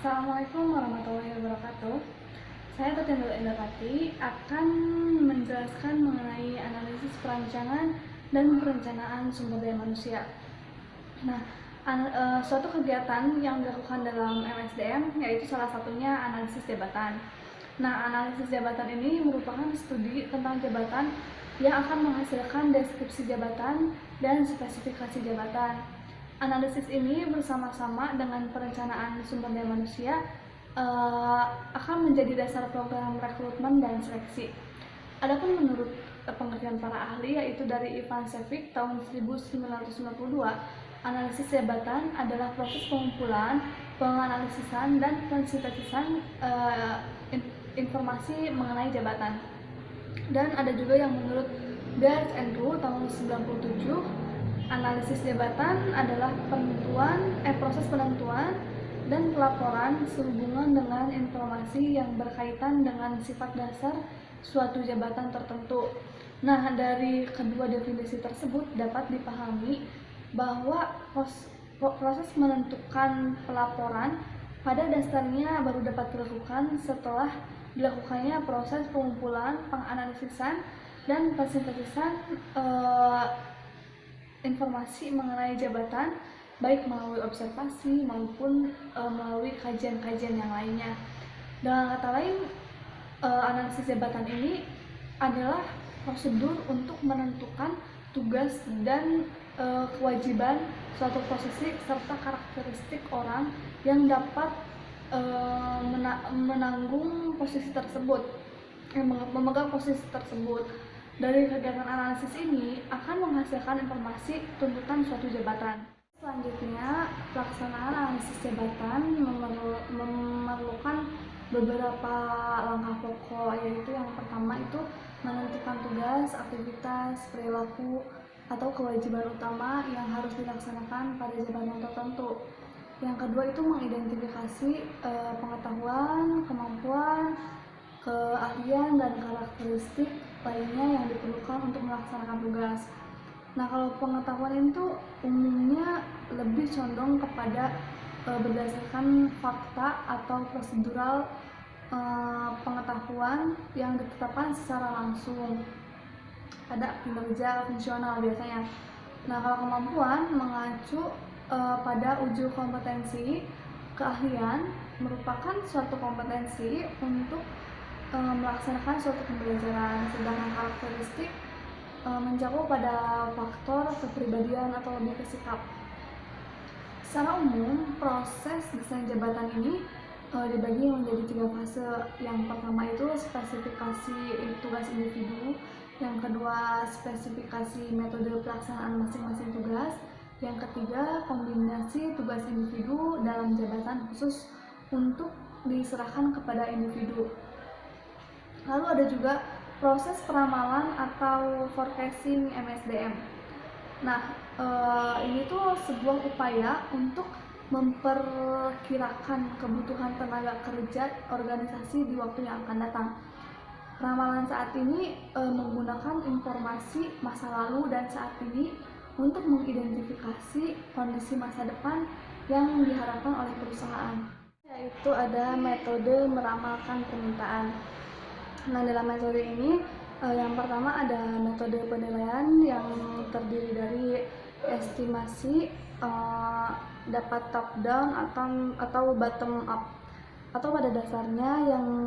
Assalamualaikum warahmatullahi wabarakatuh. Saya Tutinul Indarpati akan menjelaskan mengenai analisis perancangan dan perencanaan sumber daya manusia. Nah, suatu kegiatan yang dilakukan dalam MSDM yaitu salah satunya analisis jabatan. Nah, analisis jabatan ini merupakan studi tentang jabatan yang akan menghasilkan deskripsi jabatan dan spesifikasi jabatan. Analisis ini bersama-sama dengan perencanaan sumber daya manusia akan menjadi dasar program rekrutmen dan seleksi. Adapun menurut pengertian para ahli yaitu dari Ivan Šević tahun 1992, analisis jabatan adalah proses pengumpulan, penganalisisan, dan pensintesisan informasi mengenai jabatan. Dan ada juga yang menurut Beard and Roux tahun 97, analisis jabatan adalah proses penentuan dan pelaporan sehubungan dengan informasi yang berkaitan dengan sifat dasar suatu jabatan tertentu. Nah, dari kedua definisi tersebut dapat dipahami bahwa proses menentukan pelaporan pada dasarnya baru dapat dilakukan setelah dilakukannya proses pengumpulan, penganalisisan, dan pensintesisan informasi mengenai jabatan, baik melalui observasi maupun melalui kajian-kajian yang lainnya. Dengan kata lain, analisis jabatan ini adalah prosedur untuk menentukan tugas dan kewajiban suatu posisi serta karakteristik orang yang dapat menanggung posisi tersebut, memegang posisi tersebut. Dari kegiatan analisis ini akan menghasilkan informasi tuntutan suatu jabatan. Selanjutnya, pelaksanaan analisis jabatan memerlukan beberapa langkah pokok, yaitu yang pertama itu menentukan tugas, aktivitas, perilaku, atau kewajiban utama yang harus dilaksanakan pada jabatan tertentu. Yang kedua itu mengidentifikasi pengetahuan, kemampuan, keahlian, dan karakteristik lainnya yang diperlukan untuk melaksanakan tugas. Nah, kalau pengetahuan itu umumnya lebih condong kepada berdasarkan fakta atau prosedural pengetahuan yang ditetapkan secara langsung pada kinerja fungsional biasanya. Nah, kalau kemampuan mengacu pada uji kompetensi. Keahlian merupakan suatu kompetensi untuk melaksanakan suatu pembelajaran, sedangkan karakteristik mencakup pada faktor kepribadian atau lebih ke sikap. Secara umum, proses desain jabatan ini dibagi menjadi 3 fase. Yang pertama itu spesifikasi tugas individu, yang kedua spesifikasi metode pelaksanaan masing-masing tugas, yang ketiga kombinasi tugas individu dalam jabatan khusus untuk diserahkan kepada individu. Lalu ada juga proses peramalan atau forecasting MSDM. Nah, ini tuh sebuah upaya untuk memperkirakan kebutuhan tenaga kerja organisasi di waktu yang akan datang. Ramalan saat ini menggunakan informasi masa lalu dan saat ini untuk mengidentifikasi kondisi masa depan yang diharapkan oleh perusahaan. Yaitu ada metode meramalkan permintaan. Nah, dalam metode ini yang pertama ada metode penilaian yang terdiri dari estimasi dapat top down atau bottom up, atau pada dasarnya yang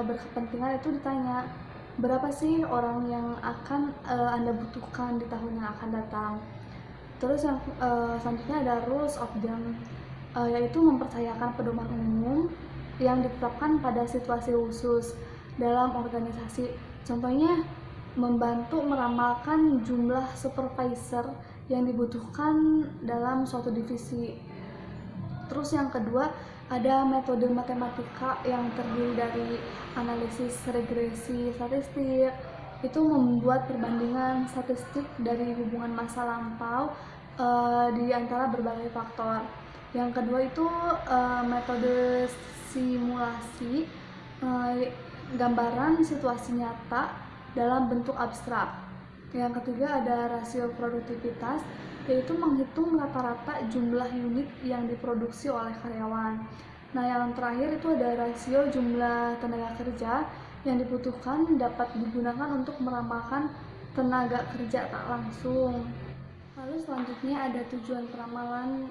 berkepentingan itu ditanya berapa sih orang yang akan Anda butuhkan di tahun yang akan datang. Terus yang selanjutnya ada rules of thumb, yaitu mempercayakan pedoman umum yang ditetapkan pada situasi khusus dalam organisasi. Contohnya, membantu meramalkan jumlah supervisor yang dibutuhkan dalam suatu divisi. Terus yang kedua, ada metode matematika yang terdiri dari analisis regresi statistik. Itu membuat perbandingan statistik dari hubungan masa lampau di antara berbagai faktor. Yang kedua itu metode simulasi, gambaran situasi nyata dalam bentuk abstrak. Yang ketiga ada rasio produktivitas, yaitu menghitung rata-rata jumlah unit yang diproduksi oleh karyawan. Nah, yang terakhir itu ada rasio jumlah tenaga kerja yang dibutuhkan dapat digunakan untuk meramalkan tenaga kerja tak langsung. Lalu selanjutnya ada tujuan peramalan.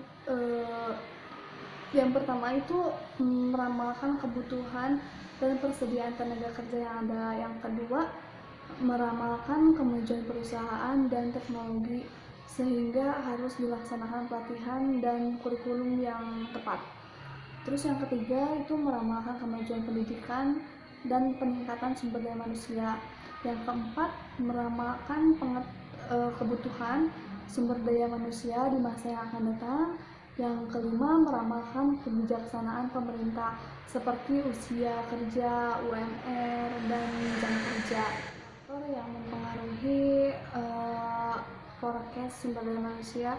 Yang pertama itu meramalkan kebutuhan dan persediaan tenaga kerja yang ada. Yang kedua, meramalkan kemajuan perusahaan dan teknologi sehingga harus dilaksanakan pelatihan dan kurikulum yang tepat. Terus yang ketiga itu meramalkan kemajuan pendidikan dan peningkatan sumber daya manusia. Yang keempat, meramalkan kebutuhan sumber daya manusia di masa yang akan datang. Yang kelima, meramalkan kebijaksanaan pemerintah seperti usia kerja, UMR, dan jam kerja. Faktor yang mempengaruhi forecast sumber daya manusia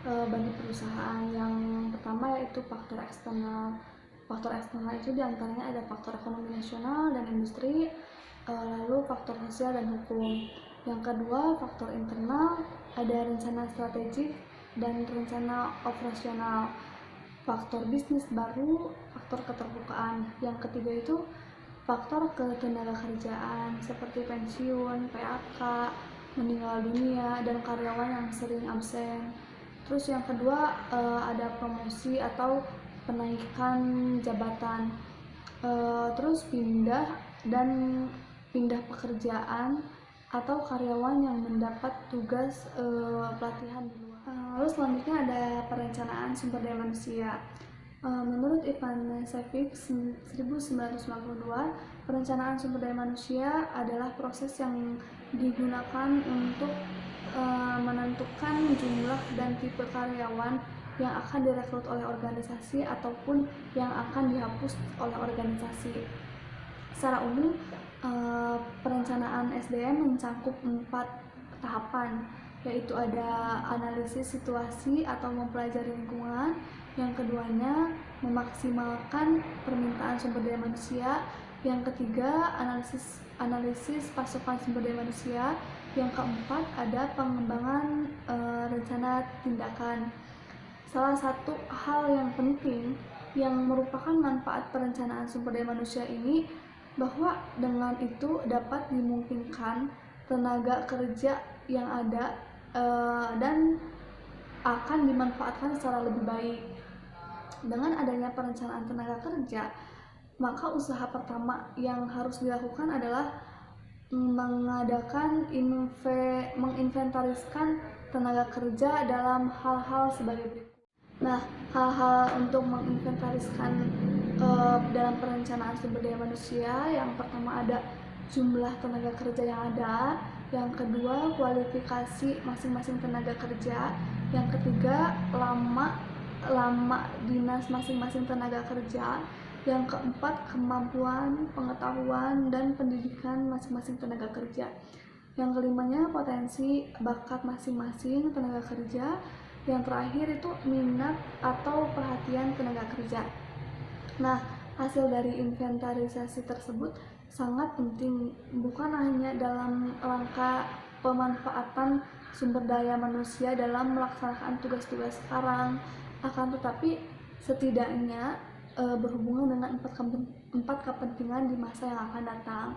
bagi perusahaan. Yang pertama yaitu faktor eksternal. Faktor eksternal itu diantaranya ada faktor ekonomi nasional dan industri, lalu faktor sosial dan hukum. Yang kedua, faktor internal, ada rencana strategik dan rencana operasional, faktor bisnis baru, faktor keterbukaan. Yang ketiga itu faktor ketenaga kerjaan seperti pensiun, PHK, meninggal dunia, dan karyawan yang sering absen. Terus yang kedua ada promosi atau penaikan jabatan, terus pindah pekerjaan atau karyawan yang mendapat tugas pelatihan di luar. Lalu selanjutnya ada perencanaan sumber daya manusia. Menurut Ivan Sevik 1992, perencanaan sumber daya manusia adalah proses yang digunakan untuk menentukan jumlah dan tipe karyawan yang akan direkrut oleh organisasi ataupun yang akan dihapus oleh organisasi. Secara umum, perencanaan SDM mencakup 4 tahapan, yaitu ada analisis situasi atau mempelajari lingkungan. Yang keduanya, memaksimalkan permintaan sumber daya manusia. Yang ketiga, analisis pasokan sumber daya manusia. Yang keempat, ada pengembangan rencana tindakan. Salah satu hal yang penting yang merupakan manfaat perencanaan sumber daya manusia ini, bahwa dengan itu dapat dimungkinkan tenaga kerja yang ada dan akan dimanfaatkan secara lebih baik. Dengan adanya perencanaan tenaga kerja, maka usaha pertama yang harus dilakukan adalah menginventariskan tenaga kerja dalam hal-hal sebagai berikut. Nah, hal-hal untuk menginventariskan dalam perencanaan sumber daya manusia, yang pertama ada jumlah tenaga kerja yang ada, yang kedua kualifikasi masing-masing tenaga kerja, yang ketiga lama dinas masing-masing tenaga kerja, yang keempat kemampuan, pengetahuan, dan pendidikan masing-masing tenaga kerja, yang kelimanya potensi bakat masing-masing tenaga kerja, yang terakhir itu minat atau perhatian tenaga kerja. Nah, hasil dari inventarisasi tersebut sangat penting, bukan hanya dalam rangka pemanfaatan sumber daya manusia dalam melaksanakan tugas-tugas sekarang, akan tetapi setidaknya berhubungan dengan 4 kepentingan di masa yang akan datang,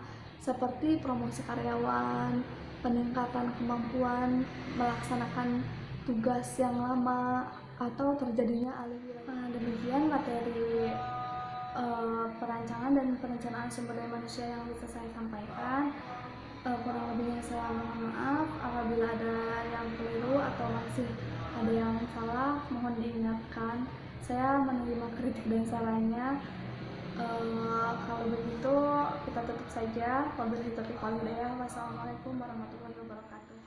seperti promosi karyawan, peningkatan kemampuan melaksanakan tugas yang lama, atau terjadinya alih wilayah. Demikian materi perancangan dan perencanaan sumber daya manusia yang bisa saya sampaikan. Kurang lebihnya saya mohon maaf apabila ada yang keliru atau masih ada yang salah, mohon diingatkan. Saya menerima kritik dan sarannya. Kalau begitu kita tutup saja. Wabillahi taufiq wal hidayah. Wassalamualaikum warahmatullahi wabarakatuh.